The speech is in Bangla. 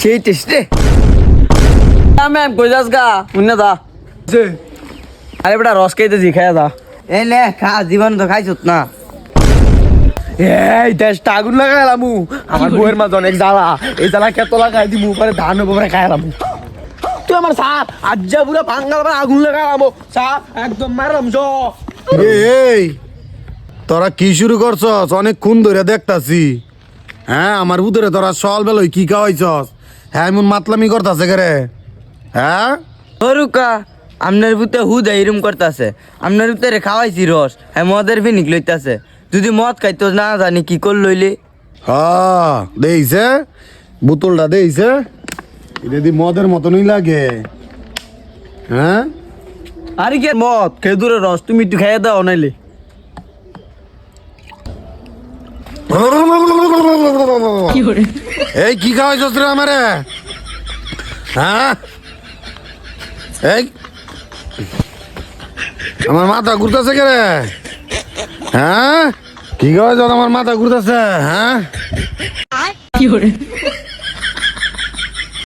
সেই টেস্টে ম্যাম কই যাস গা উন্না দা আরে বেটা রস খাইতেছি খাইয়া দা এই লে খা জীবন তো খাইছত না এই দেশটা আগুন লাগাইলাম আমার বউয়ের মাঝে অনেক জ্বালা এই জ্বালা কেত লাগাই দিমু পরে ধান উপরে খাইলাম তুই আমার চা আজ্জা পুরা ভাঙ্গাল আগুন লাগাইলাম চা একদম মারলাম জ এই তোরা কি শুরু করছস অনেকক্ষণ ধরে দেখতাছি। হ্যাঁ আমার উদরে তোরা সকাল বেলায় কি খাওয়াইছস? হ্যাঁ এমন মাতলামি করতাছে কে রে? হ্যাঁ হরুকা আপনার বুতে হুদা এরম করতেছে আপনার ভিতরে খাওয়াইছি রস হ্যাঁ মদের ফিনিক লইতাছে যদি মদ খাইতো না জানি কি কর লইলে হ্যাঁ দেইছে বোতলটা দেইছে এটা দি মদের মতনই লাগে। হ্যাঁ আরে কি মদ খেজুরের রস তুমি একটু খাইয়া দাও নাইলে এই কি খাওয়াইছস রে আমারে? হ্যাঁ এই আমার মাথা ঘুরতেছে কে রে? হ্যাঁ কি খাওয়াইছস আমার মাথা ঘুরতেছে? হ্যাঁ